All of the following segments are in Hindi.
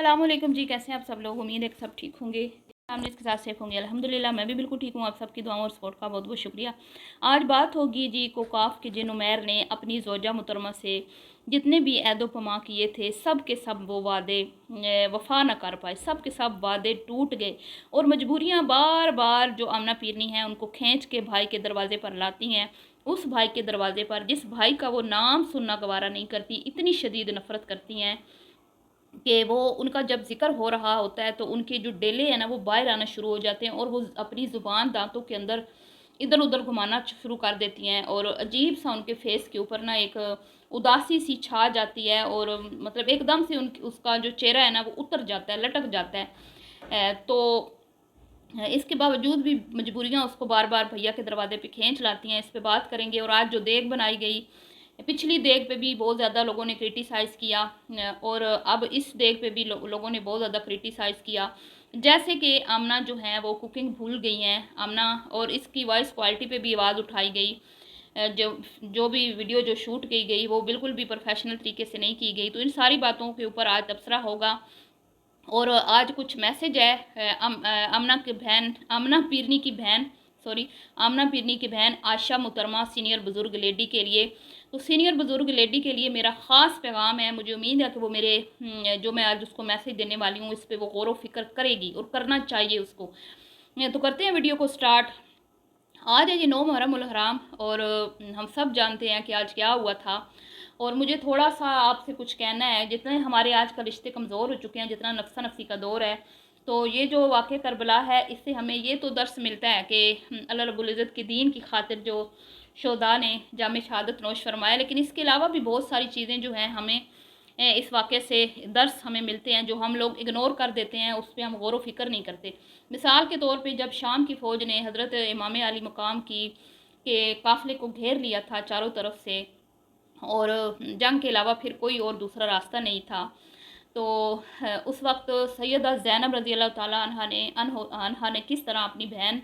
अस्सलामुअलैकुम जी, कैसे हैं आप सब लोग। उम्मीद है कि सब ठीक होंगे, फैमिली के साथ सेफ होंगे। अल्हम्दुलिल्लाह मैं भी बिल्कुल ठीक हूँ। आप सबकी दुआओं और सपोर्ट का बहुत बहुत शुक्रिया। आज बात होगी जी कोकाफ के जिन उमैर ने अपनी ज़ौजा मुहतरमा से जितने भी ऐदो पमा किए थे, सब के सब वो वादे वफ़ा न कर पाए। सब के सब वादे टूट गए और मजबूरियाँ बार बार जो आमना पीरनी है उनको खींच के भाई के दरवाज़े पर लाती हैं। उस भाई के दरवाज़े पर जिस भाई का वो नाम सुनना गवारा नहीं करती, इतनी शदीद नफ़रत करती हैं कि वो उनका जब ज़िक्र हो रहा होता है तो उनके जो डेले हैं ना वो बाहर आना शुरू हो जाते हैं और वो अपनी ज़ुबान दांतों के अंदर इधर उधर घुमाना शुरू कर देती हैं और अजीब सा उनके फेस के ऊपर ना एक उदासी सी छा जाती है और मतलब एकदम से उन उसका जो चेहरा है ना वो उतर जाता है, लटक जाता है। तो इसके बावजूद भी मजबूरियाँ उसको बार बार भैया के दरवाजे पे खींच लाती हैं। इस पे बात करेंगे। और आज जो देग बनाई गई, पिछली देग पे भी बहुत ज़्यादा लोगों ने क्रिटिसाइज़ किया और अब इस देग पे भी लोगों ने बहुत ज़्यादा क्रिटिसाइज़ किया। जैसे कि आमना जो है वो कुकिंग भूल गई हैं आमना, और इसकी वॉइस क्वालिटी पे भी आवाज़ उठाई गई। जो जो भी वीडियो जो शूट की गई वो बिल्कुल भी प्रोफेशनल तरीके से नहीं की गई। तो इन सारी बातों के ऊपर आज तबसरा होगा। और आज कुछ मैसेज है आमना की बहन, आमना पीरनी की बहन, सॉरी, आमना पीरनी की बहन आशा मुहतरमा सीनियर बुज़ुर्ग लेडी के लिए। तो सीनियर बुज़ुर्ग लेडी के लिए मेरा ख़ास पैगाम है। मुझे उम्मीद है कि वो मेरे जो मैं आज उसको मैसेज देने वाली हूँ इस पर वो गौर व फिक्र करेगी और करना चाहिए उसको। तो करते हैं वीडियो को स्टार्ट। आज है जी 9 मुहर्रम उल हराम और हम सब जानते हैं कि आज क्या हुआ था। और मुझे थोड़ा सा आपसे कुछ कहना है। जितने हमारे आज का रिश्ते कमज़ोर हो चुके हैं, जितना नफ्सा नफसी का दौर है, तो ये जो वाक़या करबला है इससे हमें ये तो दर्स मिलता है कि अल्लाह रब्बुल इज़्ज़त के दीन की खातिर जो शोदा ने जाम शहादत नोश फरमाया। लेकिन इसके अलावा भी बहुत सारी चीज़ें जो हैं हमें इस वाक़े से दर्स हमें मिलते हैं जो हम लोग इग्नोर कर देते हैं, उस पर हम गौर व फिक्र नहीं करते। मिसाल के तौर पे जब शाम की फ़ौज ने हज़रत इमाम अली मकाम की के काफ़िले को घेर लिया था चारों तरफ से और जंग के अलावा फिर कोई और दूसरा रास्ता नहीं था, तो उस वक्त सैयदा ज़ैनब रज़ी अल्लाह ताला अन्हा ने किस तरह अपनी बहन,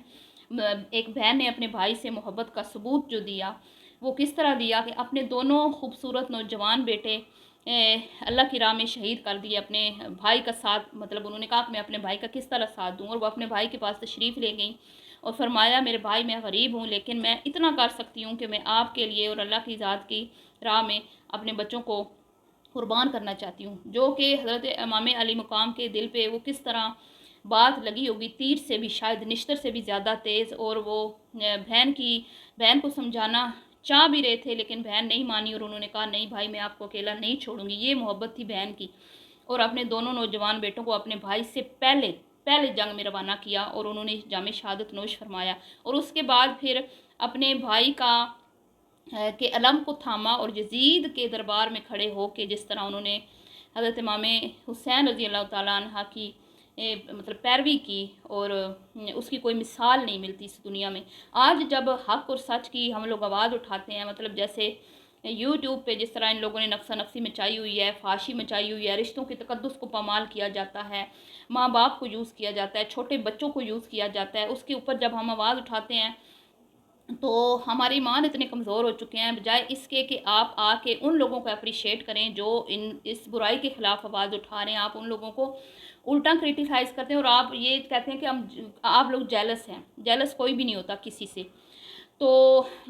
एक बहन ने अपने भाई से मोहब्बत का सबूत जो दिया वो किस तरह दिया कि अपने दोनों खूबसूरत नौजवान बेटे अल्लाह की राह में शहीद कर दिए। अपने भाई का साथ, मतलब उन्होंने कहा कि मैं अपने भाई का किस तरह साथ दूँ, और वो अपने भाई के पास तशरीफ़ ले गई और फरमाया मेरे भाई मैं गरीब हूँ लेकिन मैं इतना कर सकती हूँ कि मैं आपके लिए और अल्लाह की ज़ात की राह में अपने बच्चों को कुर्बान करना चाहती हूँ। जो कि हज़रत इमाम अली मुकाम के दिल पे वो किस तरह बात लगी होगी, तीर से भी, शायद निश्तर से भी ज़्यादा तेज़। और वो बहन को समझाना चाह भी रहे थे लेकिन बहन नहीं मानी और उन्होंने कहा नहीं भाई मैं आपको अकेला नहीं छोड़ूंगी। ये मोहब्बत थी बहन की। और अपने दोनों नौजवान बेटों को अपने भाई से पहले पहले जंग में रवाना किया और उन्होंने जाम शहादत नोश फरमाया। और उसके बाद फिर अपने भाई का के अलम को थामा और यजीद के दरबार में खड़े हो के जिस तरह उन्होंने हज़रत इमाम हुसैन रज़ी अल्लाह ताला अन्हा की मतलब पैरवी की, और उसकी कोई मिसाल नहीं मिलती इस दुनिया में। आज जब हक़ और सच की हम लोग आवाज़ उठाते हैं, मतलब जैसे यूट्यूब पे जिस तरह इन लोगों ने नफसा नफसी मचाई हुई है, फाशी मचाई हुई है, रिश्तों के तकद्दुस को पामाल किया जाता है, माँ बाप को यूज़ किया जाता है, छोटे बच्चों को यूज़ किया जाता है, उसके ऊपर जब हम आवाज़ उठाते हैं तो हमारे ईमान इतने कमज़ोर हो चुके हैं। बजाय इसके कि आप आके उन लोगों को अप्रिशिएट करें जो इस बुराई के ख़िलाफ़ आवाज़ उठा रहे हैं, आप उन लोगों को उल्टा क्रिटिसाइज़ करते हैं और आप ये कहते हैं कि आप लोग जेलस हैं। जेलस कोई भी नहीं होता किसी से। तो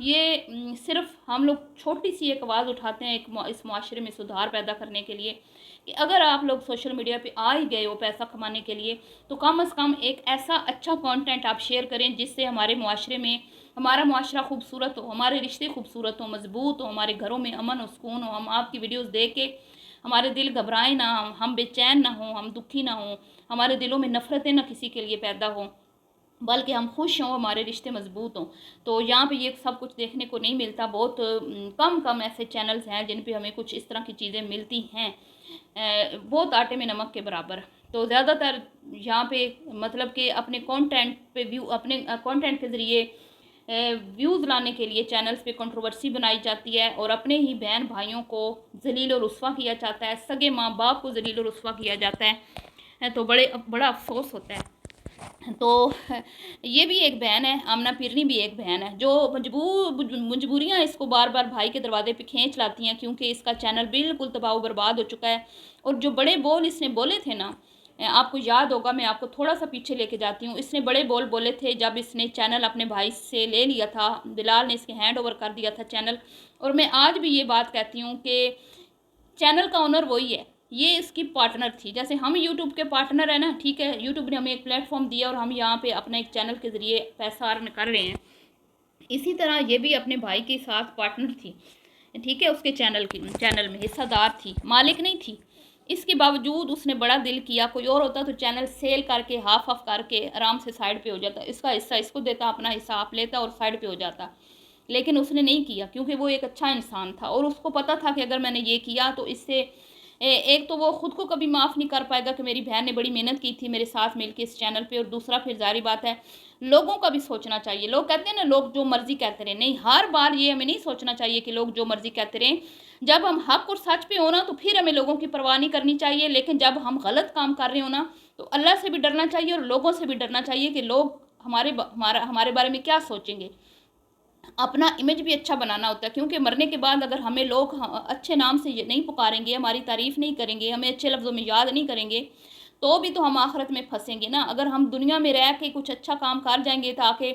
ये सिर्फ़ हम लोग छोटी सी एक आवाज़ उठाते हैं इस मुआशरे में सुधार पैदा करने के लिए कि अगर आप लोग सोशल मीडिया पे आ ही गए हो पैसा कमाने के लिए, तो कम अज़ कम एक ऐसा अच्छा कंटेंट आप शेयर करें जिससे हमारे मुआशरे में हमारा मुआशरा खूबसूरत हो, हमारे रिश्ते खूबसूरत हो, मज़बूत हो, हमारे घरों में अमन और सुकून हो। हम आपकी वीडियोज़ देख के हमारे दिल घबराए ना, हम बेचैन ना हों, हम दुखी ना हों, हमारे दिलों में नफ़रतें ना किसी के लिए पैदा हों, बल्कि हम खुश हों, हमारे रिश्ते मज़बूत हों। तो यहाँ पे ये सब कुछ देखने को नहीं मिलता। बहुत कम कम ऐसे चैनल्स हैं जिन पे हमें कुछ इस तरह की चीज़ें मिलती हैं, बहुत आटे में नमक के बराबर। तो ज़्यादातर यहाँ पे मतलब कि अपने कंटेंट पे व्यू, अपने कंटेंट के ज़रिए व्यूज़ लाने के लिए चैनल्स पे कंट्रोवर्सी बनाई जाती है और अपने ही बहन भाइयों को ज़लील और रुस्वा किया जाता है, सगे माँ बाप को ज़लील और रुस्वा किया जाता है। तो बड़ा अफसोस होता है। तो ये भी एक बहन है, आमना पीरनी भी एक बहन है, जो मजबूरियाँ इसको बार बार भाई के दरवाजे पे खींच लाती हैं, क्योंकि इसका चैनल बिल्कुल तबाह बर्बाद हो चुका है। और जो बड़े बोल इसने बोले थे ना, आपको याद होगा, मैं आपको थोड़ा सा पीछे लेके जाती हूँ। इसने बड़े बोल बोले थे जब इसने चैनल अपने भाई से ले लिया था, बिलाल ने इसके हैंड ओवर कर दिया था चैनल। और मैं आज भी ये बात कहती हूँ कि चैनल का ओनर वही है, ये इसकी पार्टनर थी। जैसे हम यूट्यूब के पार्टनर है ना, ठीक है, यूट्यूब ने हमें एक प्लेटफॉर्म दिया और हम यहाँ पे अपना एक चैनल के ज़रिए पैसा अर्न कर रहे हैं, इसी तरह ये भी अपने भाई के साथ पार्टनर थी, ठीक है। उसके चैनल में हिस्सादार थी, मालिक नहीं थी। इसके बावजूद उसने बड़ा दिल किया। कोई और होता तो चैनल सेल करके हाफ ऑफ करके आराम से साइड पे हो जाता, इसका हिस्सा इसको देता, अपना हिस्सा आप लेता और साइड पे हो जाता। लेकिन उसने नहीं किया, क्योंकि वो एक अच्छा इंसान था और उसको पता था कि अगर मैंने ये किया तो इससे एक तो वो ख़ुद को कभी माफ़ नहीं कर पाएगा कि मेरी बहन ने बड़ी मेहनत की थी मेरे साथ मिलकर इस चैनल पे, और दूसरा फिर जारी बात है, लोगों का भी सोचना चाहिए। लोग कहते हैं ना, लोग जो मर्ज़ी कहते रहें, नहीं, हर बार ये हमें नहीं सोचना चाहिए कि लोग जो मर्ज़ी कहते रहें। जब हम हक और सच पे हो ना, तो फिर हमें लोगों की परवाह नहीं करनी चाहिए। लेकिन जब हम गलत काम कर रहे हो ना, तो अल्लाह से भी डरना चाहिए और लोगों से भी डरना चाहिए कि लोग हमारे बारे में क्या सोचेंगे। अपना इमेज भी अच्छा बनाना होता है, क्योंकि मरने के बाद अगर हमें लोग अच्छे नाम से ये नहीं पुकारेंगे, हमारी तारीफ़ नहीं करेंगे, हमें अच्छे लफ्ज़ों में याद नहीं करेंगे, तो भी तो हम आखिरत में फंसेंगे ना। अगर हम दुनिया में रह के कुछ अच्छा काम कर जाएंगे ताकि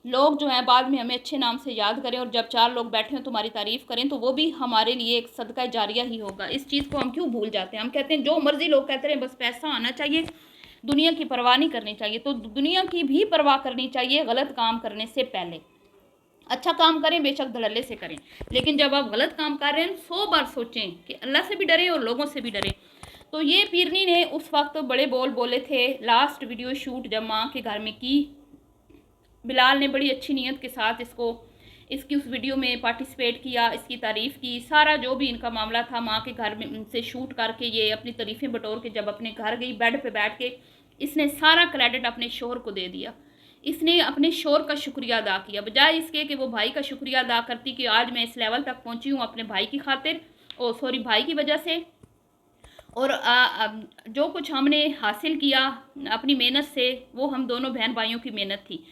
लोग जो हैं बाद में हमें अच्छे नाम से याद करें, और जब चार लोग बैठे हों तुम्हारी तारीफ़ करें, तो वो भी हमारे लिए एक सदका जारिया ही होगा। इस चीज़ को हम क्यों भूल जाते हैं। हम कहते हैं जो मर्ज़ी लोग कहते रहें, बस पैसा आना चाहिए, दुनिया की परवाह नहीं करनी चाहिए। तो दुनिया की भी परवाह करनी चाहिए गलत काम करने से पहले। अच्छा काम करें, बेशक धड़ल्ले से करें, लेकिन जब आप गलत काम कर रहे हैं 100 बार सोचें कि अल्लाह से भी डरें और लोगों से भी डरें। तो ये पीरनी ने उस वक्त बड़े बोल बोले थे। लास्ट वीडियो शूट जब माँ के घर में की, बिलाल ने बड़ी अच्छी नीयत के साथ इसकी उस वीडियो में पार्टिसिपेट किया, इसकी तारीफ़ की, सारा जो भी इनका मामला था माँ के घर में से शूट करके ये अपनी तारीफ़ें बटोर के जब अपने घर गई, बेड पे बैठ के इसने सारा क्रेडिट अपने शोहर को दे दिया। इसने अपने शोहर का शुक्रिया अदा किया, बजाय इसके कि वो भाई का शुक्रिया अदा करती कि आज मैं इस लेवल तक पहुंची हूँ अपने भाई की खातिर, भाई की वजह से। और जो कुछ हमने हासिल किया अपनी मेहनत से, वो हम दोनों बहन भाइयों की मेहनत थी।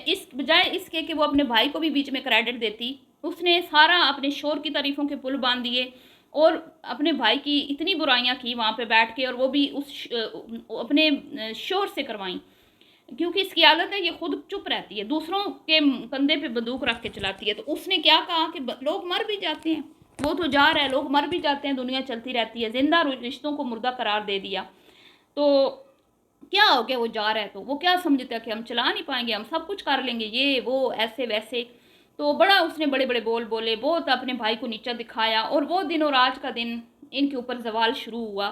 इस बजाय इसके कि वो अपने भाई को भी बीच में क्रेडिट देती, उसने सारा अपने शोहर की तारीफ़ों के पुल बांध दिए और अपने भाई की इतनी बुराइयां की वहाँ पे बैठ के, और वो भी अपने शोहर से करवाई। क्योंकि इसकी आदत है, ये खुद चुप रहती है, दूसरों के कंधे पे बंदूक रख के चलाती है। तो उसने क्या कहा कि लोग मर भी जाते हैं, वो तो जा रहा है, लोग मर भी जाते हैं, दुनिया चलती रहती है, जिंदा रिश्तों को मुर्दा करार दे दिया। तो क्या हो गया, वो जा रहा है तो वो क्या समझता है कि हम चला नहीं पाएंगे, हम सब कुछ कर लेंगे, ये वो ऐसे वैसे। तो बड़ा उसने बड़े बड़े बोल बोले, बहुत अपने भाई को नीचा दिखाया। और वो दिन और आज का दिन इनके ऊपर जवाल शुरू हुआ,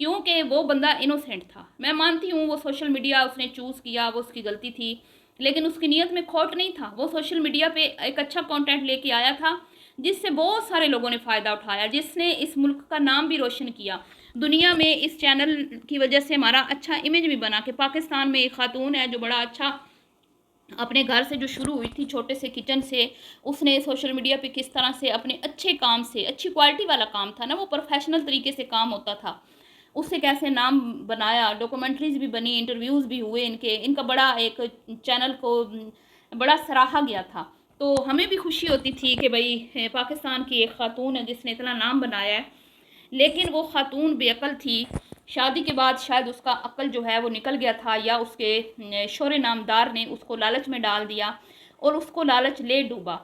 क्योंकि वो बंदा इनोसेंट था। मैं मानती हूँ वो सोशल मीडिया उसने चूज़ किया, वो उसकी गलती थी, लेकिन उसकी नीयत में खोट नहीं था। वो सोशल मीडिया पे एक अच्छा कंटेंट लेके आया था, जिससे बहुत सारे लोगों ने फ़ायदा उठाया, जिसने इस मुल्क का नाम भी रोशन किया दुनिया में। इस चैनल की वजह से हमारा अच्छा इमेज भी बना कि पाकिस्तान में एक खातून है जो बड़ा अच्छा, अपने घर से जो शुरू हुई थी छोटे से किचन से, उसने सोशल मीडिया पे किस तरह से अपने अच्छे काम से, अच्छी क्वालिटी वाला काम था ना, वो प्रोफेशनल तरीके से काम होता था, उससे कैसे नाम बनाया, डॉक्यूमेंट्रीज भी बनी, इंटरव्यूज़ भी हुए इनका बड़ा एक चैनल को बड़ा सराहा गया था। तो हमें भी खुशी होती थी कि भाई पाकिस्तान की एक खातून है जिसने इतना नाम बनाया है। लेकिन वो खातून बेअक्ल थी, शादी के बाद शायद उसका अक्ल जो है वो निकल गया था, या उसके शोहर नामदार ने उसको लालच में डाल दिया और उसको लालच ले डूबा।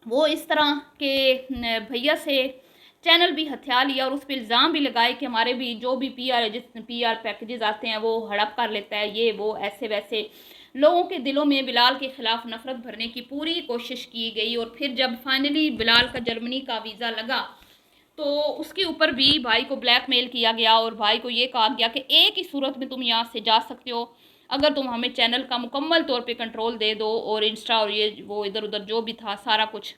वो इस तरह के भैया से चैनल भी हथिया लिया और उस पर इल्ज़ाम भी लगाए कि हमारे भी जो भी पीआर पैकेजेस आते हैं वो हड़प कर लेता है, ये वो ऐसे वैसे। लोगों के दिलों में बिलाल के ख़िलाफ़ नफ़रत भरने की पूरी कोशिश की गई। और फिर जब फाइनली बिलाल का जर्मनी का वीज़ा लगा, तो उसके ऊपर भी भाई को ब्लैकमेल किया गया और भाई को ये कहा गया कि एक ही सूरत में तुम यहाँ से जा सकते हो, अगर तुम हमें चैनल का मुकम्मल तौर पे कंट्रोल दे दो, और इंस्टा और ये वो इधर उधर जो भी था सारा कुछ।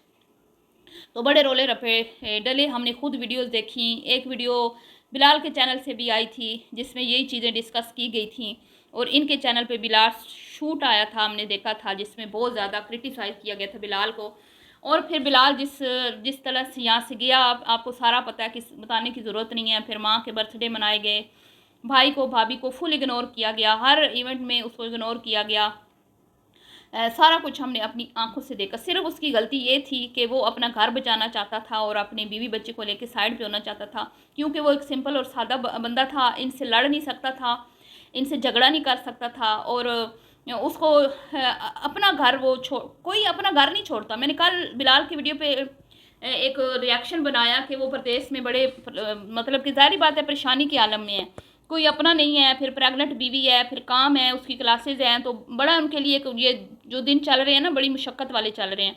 तो बड़े रोले रफे डले, हमने खुद वीडियोस देखी। एक वीडियो बिलाल के चैनल से भी आई थी जिसमें यही चीज़ें डिस्कस की गई थी, और इनके चैनल पे बिलाल शूट आया था, हमने देखा था, जिसमें बहुत ज़्यादा क्रिटिसाइज़ किया गया था बिलाल को। और फिर बिलाल जिस तरह से यहाँ से गया, आपको सारा पता है, कि बताने की ज़रूरत नहीं है। फिर माँ के बर्थडे मनाए गए, भाई को भाभी को फुल इग्नोर किया गया, हर इवेंट में उसको इग्नोर किया गया। सारा कुछ हमने अपनी आंखों से देखा। सिर्फ उसकी गलती ये थी कि वो अपना घर बचाना चाहता था और अपने बीवी बच्चे को लेकर साइड पे होना चाहता था, क्योंकि वो एक सिंपल और सादा बंदा था, इनसे लड़ नहीं सकता था, इनसे झगड़ा नहीं कर सकता था। और उसको अपना घर वो कोई अपना घर नहीं छोड़ता। मैंने कल बिलाल की वीडियो पे एक रिएक्शन बनाया कि वो प्रदेश में बड़े मतलब कि ज़ाहिर बात है परेशानी के आलम में है, कोई अपना नहीं है, फिर प्रेग्नेंट बीवी है, फिर काम है, उसकी क्लासेज हैं, तो बड़ा उनके लिए ये जो दिन चल रहे हैं ना बड़ी मुशक्क़त वाले चल रहे हैं।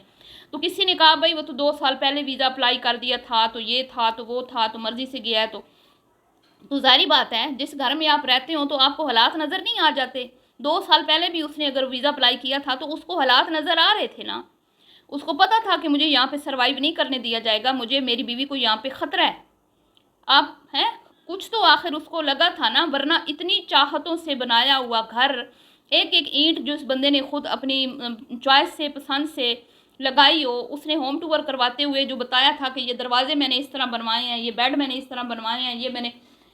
तो किसी ने कहा भाई वो तो 2 साल पहले वीज़ा अप्लाई कर दिया था, तो ये था तो वो था, तो मर्ज़ी से गया है। तो ज़ाहिर बात है जिस घर में आप रहते हो तो आपको हालात नज़र नहीं आ जाते। 2 साल पहले भी उसने अगर वीज़ा अप्लाई किया था तो उसको हालात नज़र आ रहे थे ना। उसको पता था कि मुझे यहाँ पे सर्वाइव नहीं करने दिया जाएगा, मुझे मेरी बीवी को यहाँ पे ख़तरा है। आप हैं कुछ तो आखिर उसको लगा था ना, वरना इतनी चाहतों से बनाया हुआ घर, एक एक ईंट जो उस बंदे ने खुद अपनी चॉइस से पसंद से लगाई हो। उसने होम टूर करवाते हुए जो बताया था कि ये दरवाजे मैंने इस तरह बनवाए हैं, ये बेड मैंने इस तरह बनवाए हैं, ये मैंने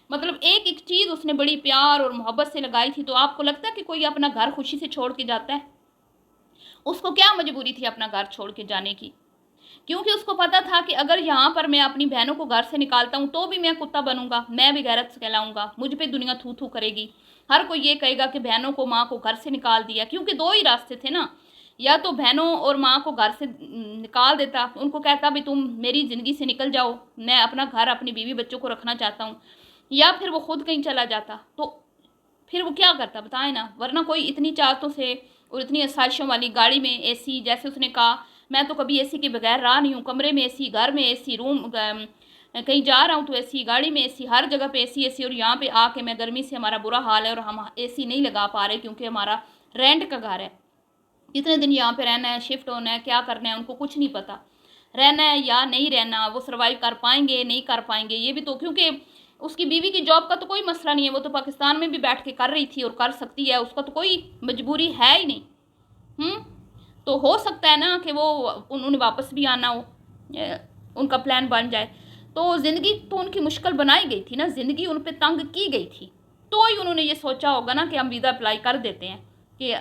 मतलब एक एक चीज़ उसने बड़ी प्यार और मोहब्बत से लगाई थी। तो आपको लगता है कि कोई अपना घर खुशी से छोड़ के जाता है? उसको क्या मजबूरी थी अपना घर छोड़ के जाने की? क्योंकि उसको पता था कि अगर यहाँ पर मैं अपनी बहनों को घर से निकालता हूँ तो भी मैं कुत्ता बनूंगा, मैं भी गैरत से कहलाऊंगा, मुझ पे दुनिया थू थू करेगी, हर कोई ये कहेगा कि बहनों को माँ को घर से निकाल दिया। क्योंकि 2 ही रास्ते थे ना, या तो बहनों और माँ को घर से निकाल देता, उनको कहता भी तुम मेरी ज़िंदगी से निकल जाओ, मैं अपना घर अपनी बीवी बच्चों को रखना चाहता हूँ, या फिर वो खुद कहीं चला जाता। तो फिर वो क्या करता बताएं ना। वरना कोई इतनी चाहतों से और इतनी आसाइशों वाली गाड़ी में एसी, जैसे उसने कहा मैं तो कभी एसी के बगैर रहा नहीं हूँ, कमरे में एसी, घर में एसी, रूम कहीं जा रहा हूँ तो एसी, गाड़ी में एसी, हर जगह पे एसी एसी। और यहाँ पे आके मैं गर्मी से हमारा बुरा हाल है और हम एसी नहीं लगा पा रहे क्योंकि हमारा रेंट का घर है। कितने दिन यहाँ पे रहना है, शिफ्ट होना है, क्या करना है, उनको कुछ नहीं पता। रहना है या नहीं रहना, वो सर्वाइव कर पाएंगे नहीं कर पाएंगे ये भी तो, क्योंकि उसकी बीवी की जॉब का तो कोई मसला नहीं है, वो तो पाकिस्तान में भी बैठ के कर रही थी और कर सकती है, उसका तो कोई मजबूरी है ही नहीं। तो हो सकता है ना कि वो उन्होंने वापस भी आना हो, उनका प्लान बन जाए। तो ज़िंदगी तो उनकी मुश्किल बनाई गई थी ना, ज़िंदगी उन पर तंग की गई थी, तो ही उन्होंने ये सोचा होगा ना कि हम वीज़ा अप्लाई कर देते हैं कि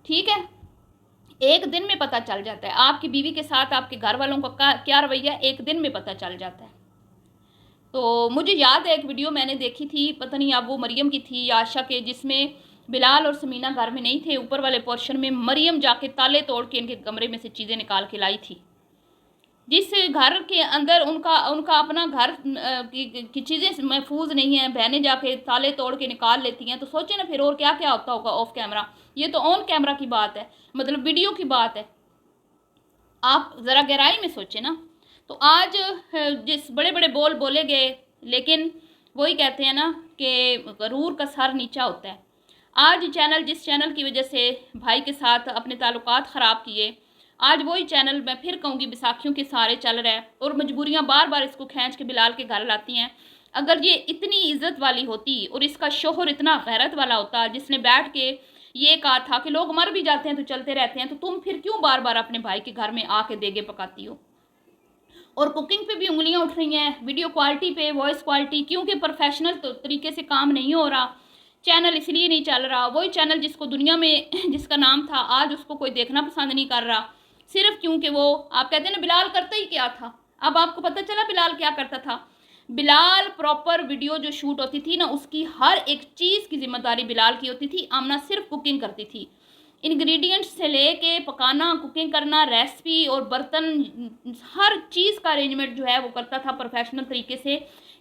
ठीक है। एक दिन में पता चल जाता है आपकी बीवी के साथ आपके घर वालों का क्या रवैया, एक दिन में पता चल जाता है। तो मुझे याद है एक वीडियो मैंने देखी थी, पता नहीं अब वो मरियम की थी या आशा के, जिसमें बिलाल और समीना घर में नहीं थे, ऊपर वाले पोर्शन में मरियम जाके ताले तोड़ के इनके कमरे में से चीज़ें निकाल के लाई थी। जिस घर के अंदर उनका उनका अपना घर की चीज़ें महफूज नहीं है, बहनें जाके ताले तोड़ के निकाल लेती हैं, तो सोचे ना फिर और क्या क्या होता होगा ऑफ कैमरा। ये तो ऑन कैमरा की बात है, मतलब वीडियो की बात है, आप ज़रा गहराई में सोचें ना। तो आज जिस बड़े बड़े बोल बोले गए, लेकिन वही कहते हैं ना कि गरूर का सर नीचा होता है। आज जिस चैनल की वजह से भाई के साथ अपने ताल्लुकात ख़राब किए, आज वही चैनल मैं फिर कहूँगी बैसाखियों के सहारे चल रहा है और मजबूरियाँ बार बार इसको खींच के बिलाल के घर लाती हैं। अगर ये इतनी इज्जत वाली होती और इसका शोहर इतना गैरत वाला होता, जिसने बैठ के ये कहा था कि लोग मर भी जाते हैं तो चलते रहते हैं, तो तुम फिर क्यों बार बार अपने भाई के घर में आके देगे पकाती हो? और कुकिंग पे भी उंगलियां उठ रही हैं, वीडियो क्वालिटी पे, वॉइस क्वालिटी, क्योंकि प्रोफेशनल तरीके से काम नहीं हो रहा, चैनल इसलिए नहीं चल रहा। वही चैनल जिसको दुनिया में जिसका नाम था, आज उसको कोई देखना पसंद नहीं कर रहा, सिर्फ क्योंकि वो, आप कहते हैं ना बिलाल करता ही क्या था। अब आपको पता चला बिलाल क्या करता था। बिलाल प्रॉपर वीडियो जो शूट होती थी ना, उसकी हर एक चीज़ की जिम्मेदारी बिलाल की होती थी, आमना सिर्फ कुकिंग करती थी। इंग्रेडिएंट्स से लेके पकाना, कुकिंग करना, रेसिपी और बर्तन, हर चीज़ का अरेंजमेंट जो है वो करता था प्रोफेशनल तरीके से,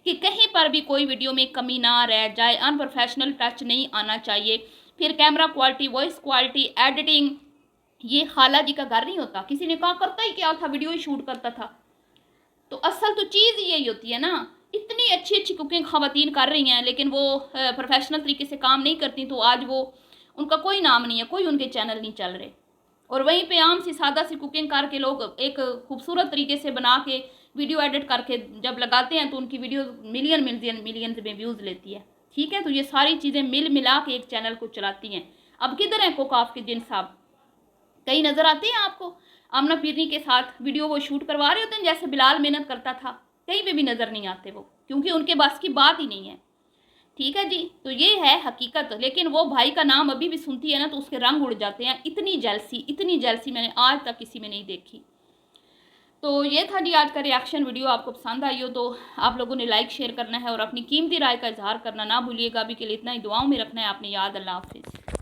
कि कहीं पर भी कोई वीडियो में कमी ना रह जाए, अनप्रोफेशनल टच नहीं आना चाहिए। फिर camera quality, voice quality, editing, ये खाला जी का घर नहीं होता। किसी ने कहा करता ही क्या था, वीडियो ही शूट करता था। तो असल तो चीज़ यही होती है ना। इतनी अच्छी अच्छी कुकिंग ख़वातीन कर रही हैं, लेकिन वो प्रोफेशनल तरीके से काम नहीं करती, तो आज वो उनका कोई नाम नहीं है, कोई उनके चैनल नहीं चल रहे। और वहीं पे आम सी सादा सी कुकिंग करके लोग एक खूबसूरत तरीके से बना के वीडियो एडिट करके जब लगाते हैं तो उनकी वीडियो मिलियन में व्यूज़ लेती है। ठीक है, तो ये सारी चीज़ें मिल मिला के एक चैनल को चलाती हैं। अब किधर हैं कोकाफ के जिन साहब? कहीं नज़र आते हैं आपको? आमना पीरनी के साथ वीडियो वो शूट करवा रहे होते हैं जैसे बिलाल मेहनत करता था, कहीं पे भी नज़र नहीं आते वो, क्योंकि उनके बस की बात ही नहीं है। ठीक है जी, तो ये है हकीकत। लेकिन वो भाई का नाम अभी भी सुनती है ना तो उसके रंग उड़ जाते हैं। इतनी जेलसी मैंने आज तक किसी में नहीं देखी। तो ये था जी आज का रिएक्शन वीडियो। आपको पसंद आई हो तो आप लोगों ने लाइक शेयर करना है और अपनी कीमती राय का इजहार करना ना भूलिएगा। अभी के लिए इतना ही, दुआओं में रखना है आपने याद। अल्लाह हाफिज़।